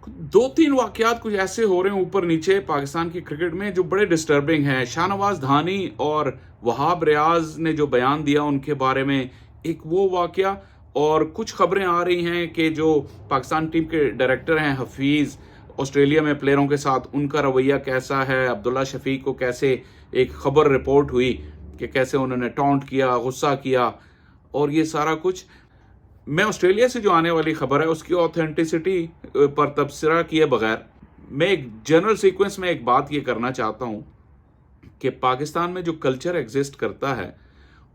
दो तीन वाकयात कुछ ऐसे हो रहे हैं ऊपर नीचे पाकिस्तान की क्रिकेट में जो बड़े डिस्टर्बिंग हैं। शाहनवाज धानी और वहाब रियाज ने जो बयान दिया उनके बारे में, एक वो वाकया, और कुछ खबरें आ रही हैं कि जो पाकिस्तान टीम के डायरेक्टर हैं हफीज़, ऑस्ट्रेलिया में प्लेयरों के साथ उनका रवैया कैसा है। अब्दुल्ला शफीक को कैसे एक खबर रिपोर्ट हुई कि कैसे उन्होंने टॉन्ट किया, गुस्सा किया, और ये सारा कुछ। मैं ऑस्ट्रेलिया से जो आने वाली खबर है उसकी ऑथेंटिसिटी पर तबसरा किए बगैर मैं एक जनरल सीक्वेंस में एक बात ये करना चाहता हूँ कि पाकिस्तान में जो कल्चर एग्जिस्ट करता है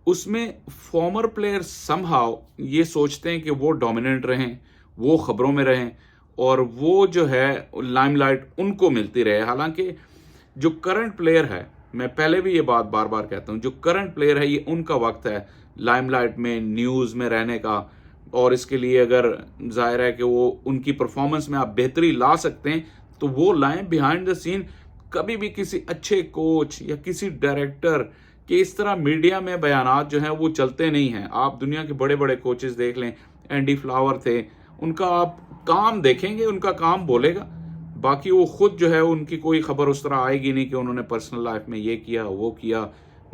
उसमें फॉर्मर प्लेयर समहाउ ये सोचते हैं कि वो डोमिनेंट रहें, वो खबरों में रहें, और वो जो है लाइमलाइट उनको मिलती रहे। हालांकि जो करंट प्लेयर है, मैं पहले भी ये बात बार बार कहता हूँ, जो करंट प्लेयर है ये उनका वक्त है लाइमलाइट में, न्यूज़ में रहने का। और इसके लिए अगर जाहिर है कि वो उनकी परफॉर्मेंस में आप बेहतरी ला सकते हैं तो वो लाएं बिहाइंड द सीन। कभी भी किसी अच्छे कोच या किसी डायरेक्टर के इस तरह मीडिया में बयानात जो हैं वो चलते नहीं हैं। आप दुनिया के बड़े बड़े कोचेस देख लें, एंडी फ्लावर थे, उनका आप काम देखेंगे, उनका काम बोलेगा, बाकी वो खुद जो है उनकी कोई खबर उस तरह आएगी नहीं कि उन्होंने पर्सनल लाइफ में ये किया वो किया,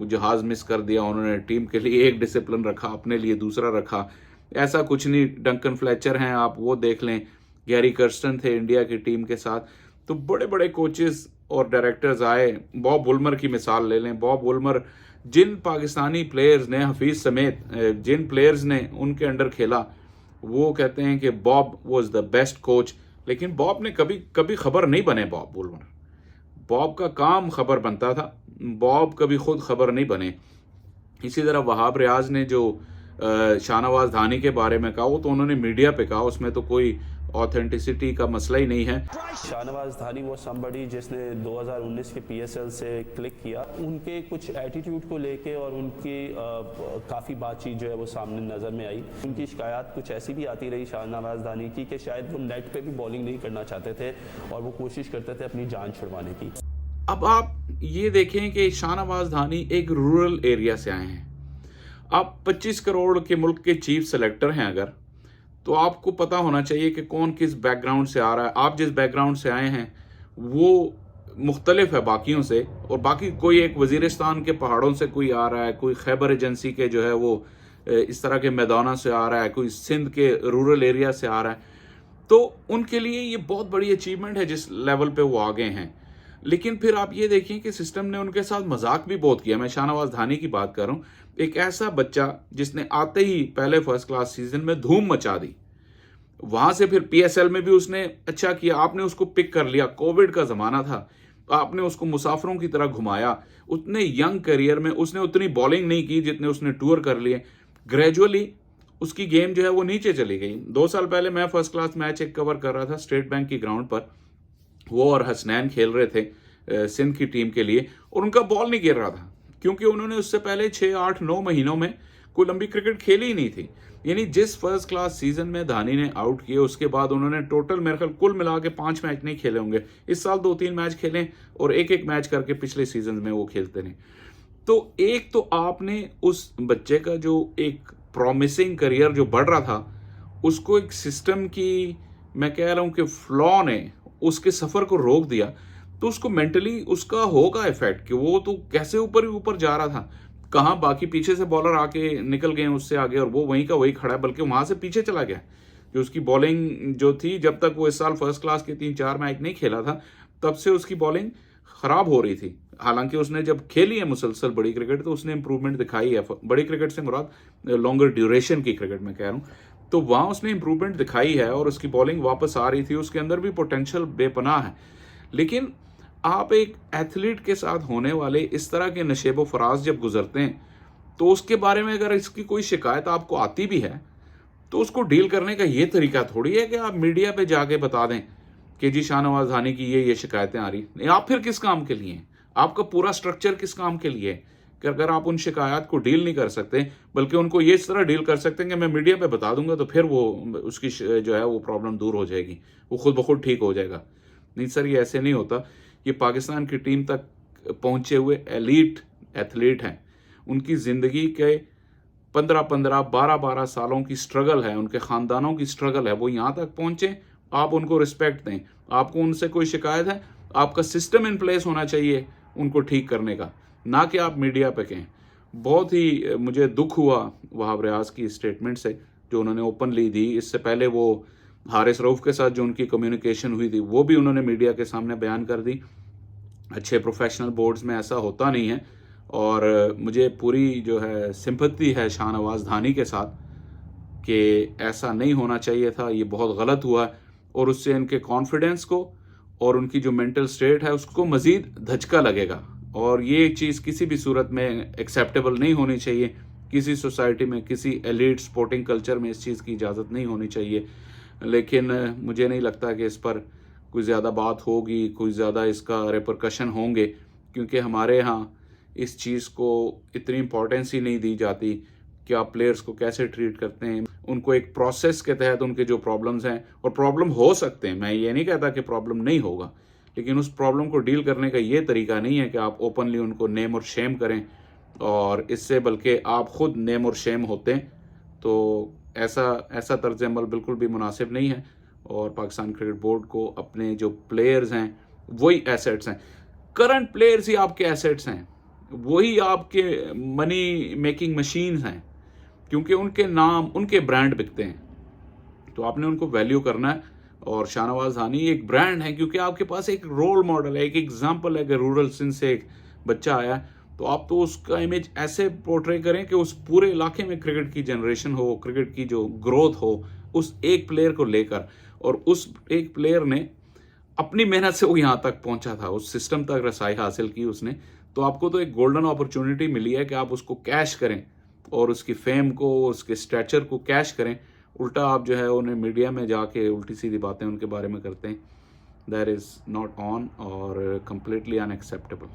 वो जहाज मिस कर दिया, उन्होंने टीम के लिए एक डिसिप्लिन रखा, अपने लिए दूसरा रखा। ऐसा कुछ नहीं। डंकन फ्लेचर हैं, आप वो देख लें, गैरी कर्स्टन थे इंडिया की टीम के साथ। तो बड़े बड़े कोचेस और डायरेक्टर्स आए। बॉब वुलमर की मिसाल ले लें। बॉब वुलमर, जिन पाकिस्तानी प्लेयर्स ने, हफीज समेत जिन प्लेयर्स ने उनके अंडर खेला, वो कहते हैं कि Bob was the best coach. लेकिन बॉब ने कभी कभी खबर नहीं बने। बॉब वुलमर, बॉब का काम खबर बनता था, बॉब कभी खुद खबर नहीं बने। इसी तरह वहाब रियाज ने जो शाहनवाज धानी के बारे में कहा, वो तो उन्होंने मीडिया पे कहा, उसमें तो कोई ऑथेंटिसिटी का मसला ही नहीं है। शाहनवाज धानी वो समबडी जिसने 2019 के पीएसएल से क्लिक किया, उनके कुछ एटीट्यूड को लेके और उनकी काफ़ी बातचीत जो है वो सामने नज़र में आई। उनकी शिकायत कुछ ऐसी भी आती रही शाहनवाज धानी की कि शायद वो नेट पे भी बॉलिंग नहीं करना चाहते थे और वो कोशिश करते थे अपनी जान छुड़वाने की। अब आप ये देखें कि शाहनवाज धानी एक रूरल एरिया से आए हैं। आप 25 करोड़ के मुल्क के चीफ सेलेक्टर हैं अगर, तो आपको पता होना चाहिए कि कौन किस बैकग्राउंड से आ रहा है। आप जिस बैकग्राउंड से आए हैं वो मुख्तलिफ है बाकियों से, और बाकी कोई एक वजीरिस्तान के पहाड़ों से कोई आ रहा है, कोई खैबर एजेंसी के जो है वो इस तरह के मैदानों से आ रहा है, कोई सिंध के रूरल एरिया से आ रहा है, तो उनके लिए ये बहुत बड़ी अचीवमेंट है जिस लेवल पे वो आ गए हैं। लेकिन फिर आप ये देखिए कि सिस्टम ने उनके साथ मजाक भी बहुत किया। मैं शाहनवाज धानी की बात कर रहा हूँ, एक ऐसा बच्चा जिसने आते ही पहले फर्स्ट क्लास सीजन में धूम मचा दी, वहां से फिर पीएसएल में भी उसने अच्छा किया, आपने उसको पिक कर लिया, कोविड का जमाना था, आपने उसको मुसाफिरों की तरह घुमाया। उतने यंग करियर में उसने उतनी बॉलिंग नहीं की जितने उसने टूर कर लिए। ग्रेजुअली उसकी गेम जो है वो नीचे चली गई। 2 साल पहले मैं फर्स्ट क्लास मैच एक कवर कर रहा था स्टेट बैंक की ग्राउंड पर, वो और हसनैन खेल रहे थे सिंध की टीम के लिए, और उनका बॉल नहीं गिर रहा था क्योंकि उन्होंने उससे पहले 6, 8, 9 महीनों में कोई लंबी क्रिकेट खेली ही नहीं थी। यानी जिस फर्स्ट क्लास सीजन में धानी ने आउट किए उसके बाद उन्होंने टोटल मेरे ख्याल कुल मिला के 5 मैच नहीं खेले होंगे। इस साल 2-3 मैच खेले और एक एक मैच करके पिछले सीजन में वो खेलते रहे। तो एक तो आपने उस बच्चे का जो एक प्रॉमिसिंग करियर जो बढ़ रहा था उसको एक सिस्टम की, मैं कह रहा हूं कि फ्लॉ ने उसके सफर को रोक दिया, तो उसको मेंटली उसका होगा इफेक्ट कि वो तो कैसे ऊपर ही ऊपर जा रहा था। कहाँ बाकी पीछे से बॉलर आके निकल गए उससे आगे और वो वहीं का वहीं खड़ा है, बल्कि वहां से पीछे चला गया। जो उसकी बॉलिंग जो थी, जब तक वो इस साल फर्स्ट क्लास के 3-4 मैच नहीं खेला था तब से उसकी बॉलिंग खराब हो रही थी। हालांकि उसने जब खेली है मुसलसल बड़ी क्रिकेट तो उसने इंप्रूवमेंट दिखाई है। बड़ी क्रिकेट से मुराद लॉन्गर ड्यूरेशन की क्रिकेट में कह रहा हूँ, तो वहां उसने इंप्रूवमेंट दिखाई है और उसकी बॉलिंग वापस आ रही थी। उसके अंदर भी पोटेंशियल बेपनाह है। लेकिन आप एक एथलीट के साथ होने वाले इस तरह के नशेबो फराज जब गुजरते हैं तो उसके बारे में अगर इसकी कोई शिकायत आपको आती भी है तो उसको डील करने का ये तरीका थोड़ी है कि आप मीडिया पे जाके बता दें कि जी शाहनवाज धानी की ये शिकायतें आ रही हैं। आप फिर किस काम के लिए हैं? आपका पूरा स्ट्रक्चर किस काम के लिए है कि अगर आप उन शिकायत को डील नहीं कर सकते, बल्कि उनको ये इस तरह डील कर सकते हैं कि मैं मीडिया पे बता दूंगा तो फिर वो उसकी जो है वो प्रॉब्लम दूर हो जाएगी, वो खुद ब खुद ठीक हो जाएगा। नहीं सर, ये ऐसे नहीं होता। ये पाकिस्तान की टीम तक पहुंचे हुए एलीट एथलीट हैं, उनकी ज़िंदगी के 15-15, 12-12 सालों की स्ट्रगल है, उनके ख़ानदानों की स्ट्रगल है, वो यहाँ तक पहुँचे आप उनको रिस्पेक्ट दें। आपको उनसे कोई शिकायत है, आपका सिस्टम इन प्लेस होना चाहिए उनको ठीक करने का, ना कि आप मीडिया पे कहें। बहुत ही मुझे दुख हुआ वहाब रियाज की स्टेटमेंट से जो उन्होंने ओपनली दी। इससे पहले वो हारिस रऊफ के साथ जो उनकी कम्युनिकेशन हुई थी वो भी उन्होंने मीडिया के सामने बयान कर दी। अच्छे प्रोफेशनल बोर्ड्स में ऐसा होता नहीं है, और मुझे पूरी जो है सिंपैथी है शाहनवाज धानी के साथ कि ऐसा नहीं होना चाहिए था, ये बहुत गलत हुआ और उससे इनके कॉन्फिडेंस को और उनकी जो मेंटल स्टेट है उसको मज़ीद धचका लगेगा, और ये चीज़ किसी भी सूरत में एक्सेप्टेबल नहीं होनी चाहिए। किसी सोसाइटी में, किसी एलीट स्पोर्टिंग कल्चर में इस चीज़ की इजाज़त नहीं होनी चाहिए। लेकिन मुझे नहीं लगता कि इस पर कोई ज़्यादा बात होगी, कोई ज़्यादा इसका रिपरकशन होंगे, क्योंकि हमारे यहाँ इस चीज़ को इतनी इम्पोर्टेंस ही नहीं दी जाती कि आप प्लेयर्स को कैसे ट्रीट करते हैं। उनको एक प्रोसेस के तहत उनके जो प्रॉब्लम्स हैं, और प्रॉब्लम हो सकते हैं, मैं ये नहीं कहता कि प्रॉब्लम नहीं होगा, लेकिन उस प्रॉब्लम को डील करने का ये तरीका नहीं है कि आप ओपनली उनको नेम और शेम करें, और इससे बल्कि आप खुद नेम और शेम होते हैं। तो ऐसा तर्ज अमल बिल्कुल भी मुनासिब नहीं है, और पाकिस्तान क्रिकेट बोर्ड को अपने जो प्लेयर्स हैं वही एसेट्स हैं। करंट प्लेयर्स ही आपके एसेट्स हैं, वही आपके मनी मेकिंग मशीन्स हैं, क्योंकि उनके नाम, उनके ब्रांड बिकते हैं। तो आपने उनको वैल्यू करना है, और शाहनवाज धानी एक ब्रांड है क्योंकि आपके पास एक रोल मॉडल है, एक एग्जाम्पल है कि रूरल सिंध से एक बच्चा आया, तो आप तो उसका इमेज ऐसे पोर्ट्रे करें कि उस पूरे इलाके में क्रिकेट की जनरेशन हो, क्रिकेट की जो ग्रोथ हो उस एक प्लेयर को लेकर, और उस एक प्लेयर ने अपनी मेहनत से वो यहाँ तक पहुंचा था, उस सिस्टम तक रसाई हासिल की उसने। तो आपको तो एक गोल्डन अपॉर्चुनिटी मिली है कि आप उसको कैश करें और उसकी फेम को, उसके स्टैचर को कैश करें। उल्टा आप जो है उन्हें मीडिया में जाके उल्टी सीधी बातें उनके बारे में करते हैं। दैट इज़ नॉट ऑन और कम्प्लीटली अनएक्सेप्टेबल।